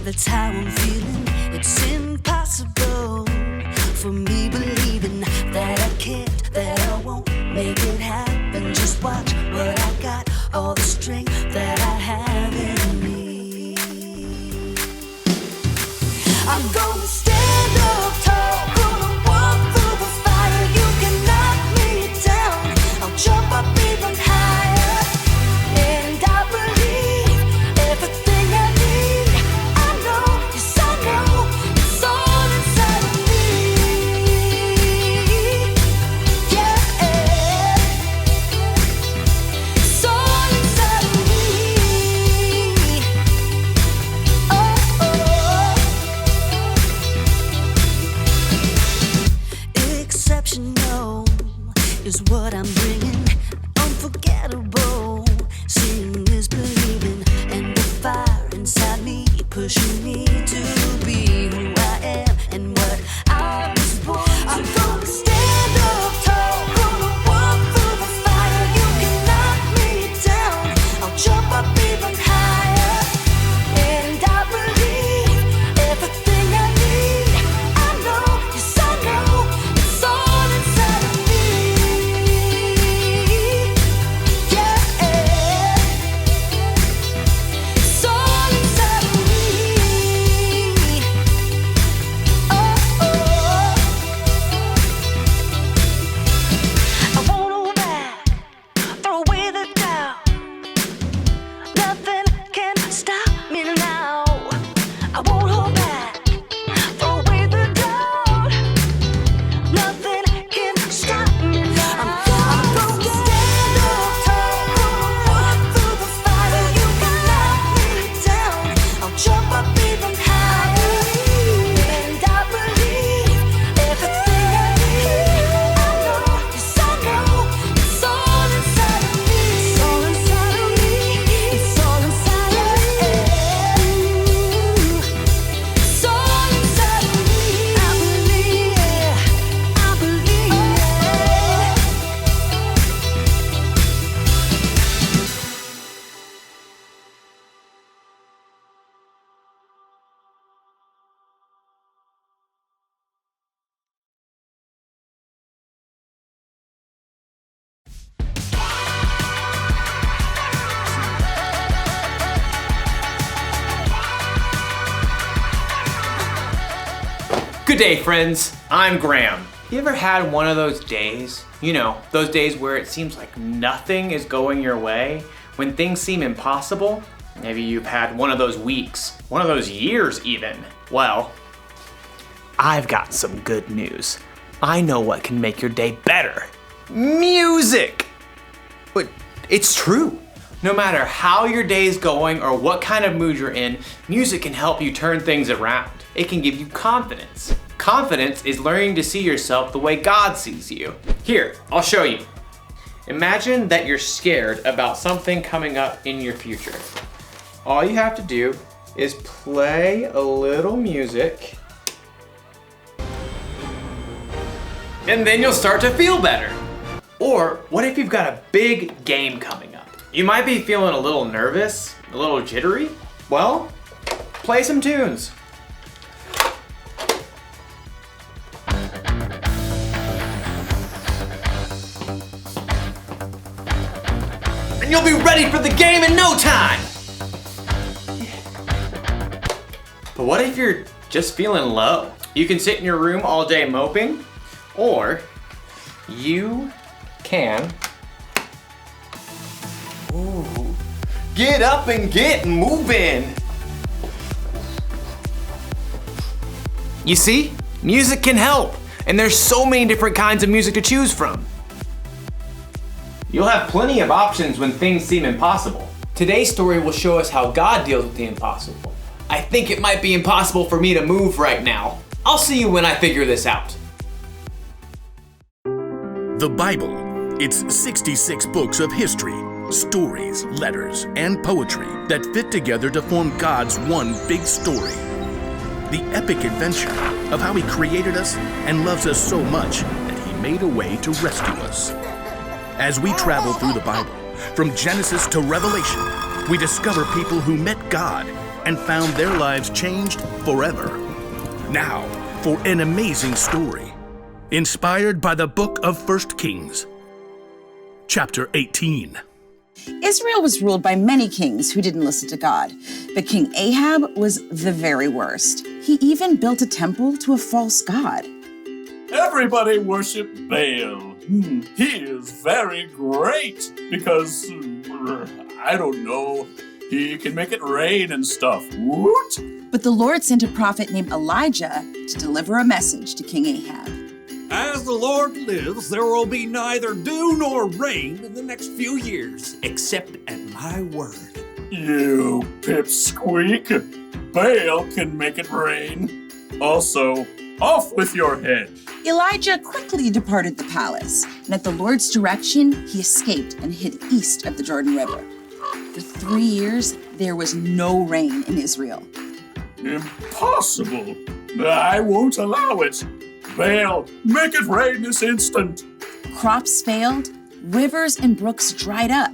That's how I'm feeling. It's impossible for me believing that I can't, that I won't make it happen. Just watch what I got, all the strength that I have in me. I'm gonna stand up tall, gonna walk through the fire. You can knock me down, I'll jump up even higher. And I believe everything I need. I know, yes I know, it's all inside of me. Yeah, it's all inside of me. Exceptional is what I'm bringing. Unforgettable, seeing is believing, and the fire inside me pushing me to be who I am and what I was born to. I'm gonna stand up tall, gonna walk through the fire. You can knock me down, I'll jump up even higher. And I believe everything I need. I know, yes I know, it's all inside of me. Yeah, it's all inside of me. I won't hold back, throw away the doubt. Nothing can stop me now. I won't hold back, throw away the doubt. Nothing can stop me now. I'm gonna stand up tall, gonna walk through the fire. You can knock me down, I'll jump up even higher. And I believe everything I need. I know, yes I know, it's all inside of me. It's all inside of me. It's all inside of me. It's all inside of me. I believe it. I believe it. Good day, friends. I'm Graham. You ever had one of those days? You know, those days where it seems like nothing is going your way, when things seem impossible? Maybe you've had one of those weeks, one of those years even. Well, I've got some good news. I know what can make your day better. Music! But it's true. No matter how your day's going or what kind of mood you're in, music can help you turn things around. It can give you confidence. Confidence is learning to see yourself the way God sees you. Here, I'll show you. Imagine that you're scared about something coming up in your future. All you have to do is play a little music, and then you'll start to feel better. Or what if you've got a big game coming up? You might be feeling a little nervous, a little jittery. Well, play some tunes. And you'll be ready for the game in no time. But what if you're just feeling low? You can sit in your room all day moping, or you can get up and get moving. You see, music can help, and there's so many different kinds of music to choose from. You'll have plenty of options when things seem impossible. Today's story will show us how God deals with the impossible. I think it might be impossible for me to move right now. I'll see you when I figure this out. The Bible. It's 66 books of history, stories, letters, and poetry that fit together to form God's one big story. The epic adventure of how He created us and loves us so much that He made a way to rescue us. As we travel through the Bible, from Genesis to Revelation, we discover people who met God and found their lives changed forever. Now, for an amazing story, inspired by the book of 1 Kings, chapter 18. Israel was ruled by many kings who didn't listen to God, but King Ahab was the very worst. He even built a temple to a false god. Everybody worship Baal. He is very great because, I don't know, he can make it rain and stuff. Woot! But the Lord sent a prophet named Elijah to deliver a message to King Ahab. As the Lord lives, there will be neither dew nor rain in the next few years, except at my word. You pipsqueak. Baal can make it rain. Also, off with your head. Elijah quickly departed the palace, and at the Lord's direction, he escaped and hid east of the Jordan River. For 3 years, there was no rain in Israel. Impossible. I won't allow it. Baal, make it rain this instant. Crops failed, rivers and brooks dried up.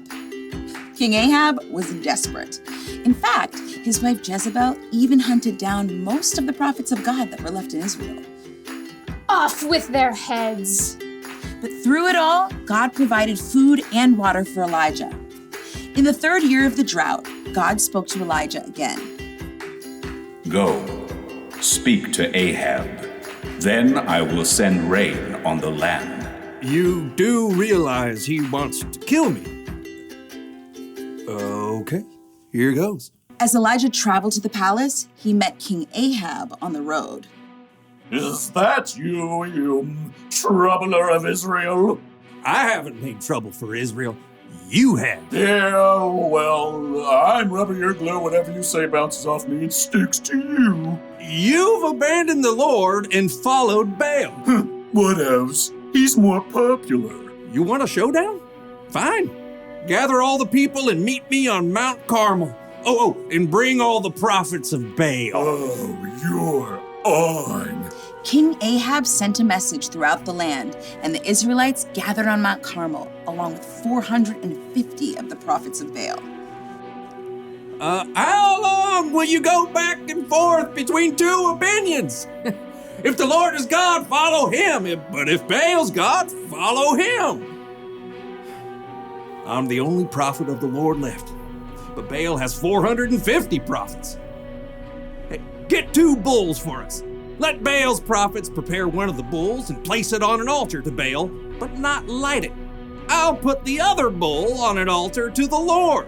King Ahab was desperate. In fact, his wife Jezebel even hunted down most of the prophets of God that were left in Israel. Off with their heads. But through it all, God provided food and water for Elijah. In the 3rd year of the drought, God spoke to Elijah again. Go, speak to Ahab. Then I will send rain on the land. You do realize he wants to kill me. Okay, here goes. As Elijah traveled to the palace, he met King Ahab on the road. Is that you troubler of Israel? I haven't made trouble for Israel. You have. Yeah, well, I'm rubber your glue. Whatever you say bounces off me and sticks to you. You've abandoned the Lord and followed Baal. What else? He's more popular. You want a showdown? Fine. Gather all the people and meet me on Mount Carmel. Oh, and bring all the prophets of Baal. Oh, you're on. King Ahab sent a message throughout the land, and the Israelites gathered on Mount Carmel, along with 450 of the prophets of Baal. How long will you go back and forth between two opinions? If the Lord is God, follow him. But if Baal's God, follow him. I'm the only prophet of the Lord left, but Baal has 450 prophets. Hey, get 2 bulls for us. Let Baal's prophets prepare one of the bulls and place it on an altar to Baal, but not light it. I'll put the other bull on an altar to the Lord.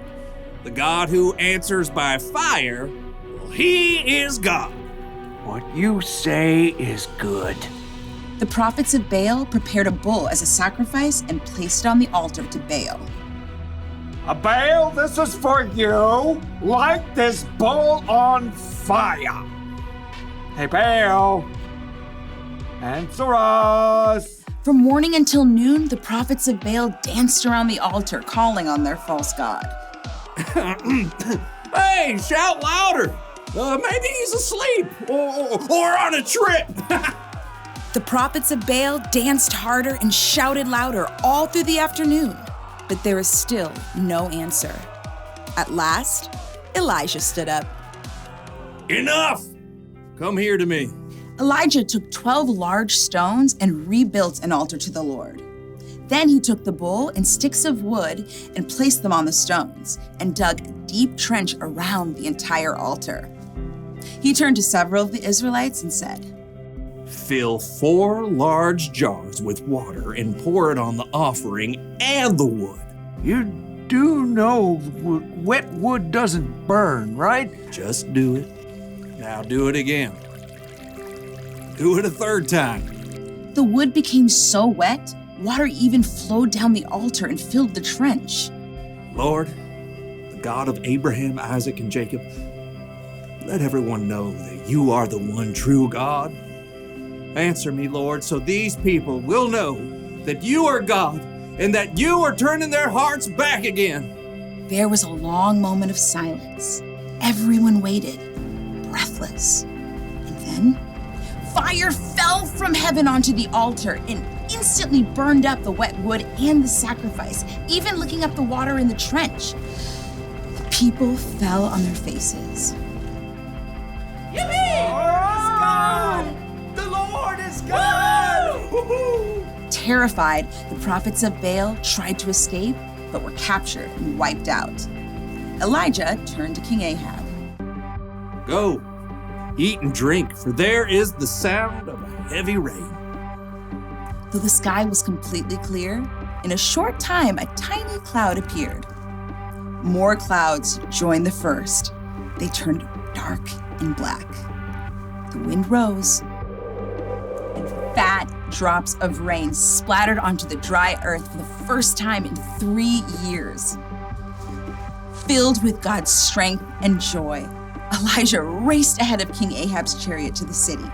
The God who answers by fire, well, he is God. What you say is good. The prophets of Baal prepared a bull as a sacrifice and placed it on the altar to Baal. Baal, this is for you. Light this bull on fire. Hey, Baal, answer us. From morning until noon, the prophets of Baal danced around the altar, calling on their false god. Hey, shout louder. Maybe he's asleep or on a trip. The prophets of Baal danced harder and shouted louder all through the afternoon, but there was still no answer. At last, Elijah stood up. Enough! Come here to me. Elijah took 12 large stones and rebuilt an altar to the Lord. Then he took the bull and sticks of wood and placed them on the stones and dug a deep trench around the entire altar. He turned to several of the Israelites and said, Fill 4 large jars with water and pour it on the offering and the wood. You do know wet wood doesn't burn, right? Just do it. Now do it again. Do it a 3rd time. The wood became so wet, water even flowed down the altar and filled the trench. Lord, the God of Abraham, Isaac, and Jacob, let everyone know that you are the one true God. Answer me, Lord, so these people will know that you are God and that you are turning their hearts back again. There was a long moment of silence. Everyone waited, breathless. And then, fire fell from heaven onto the altar and instantly burned up the wet wood and the sacrifice, even licking up the water in the trench. The people fell on their faces. The Lord is God! Terrified, the prophets of Baal tried to escape, but were captured and wiped out. Elijah turned to King Ahab. Go, eat and drink, for there is the sound of a heavy rain. Though the sky was completely clear, in a short time a tiny cloud appeared. More clouds joined the first. They turned dark and black. The wind rose, and fat drops of rain splattered onto the dry earth for the first time in 3 years. Filled with God's strength and joy, Elijah raced ahead of King Ahab's chariot to the city.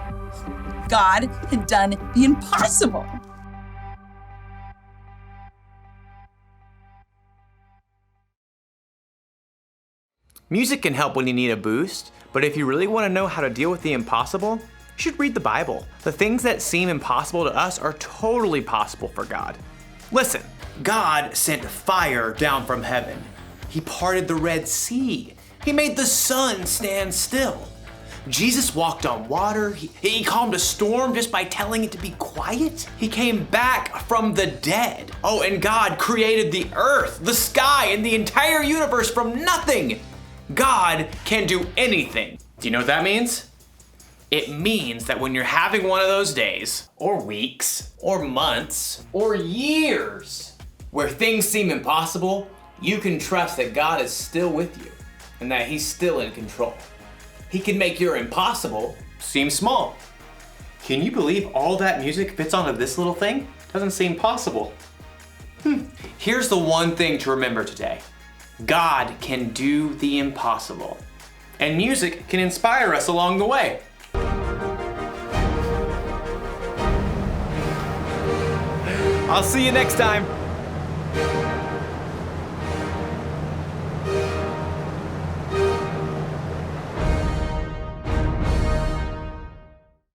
God had done the impossible. Music can help when you need a boost, but if you really want to know how to deal with the impossible, you should read the Bible. The things that seem impossible to us are totally possible for God. Listen, God sent fire down from heaven. He parted the Red Sea. He made the sun stand still. Jesus walked on water. He calmed a storm just by telling it to be quiet. He came back from the dead. Oh, and God created the earth, the sky, and the entire universe from nothing. God can do anything. Do you know what that means? It means that when you're having one of those days, or weeks, or months, or years, where things seem impossible, you can trust that God is still with you and that He's still in control. He can make your impossible seem small. Can you believe all that music fits onto this little thing? Doesn't seem possible. Here's the one thing to remember today. God can do the impossible, and music can inspire us along the way. I'll see you next time.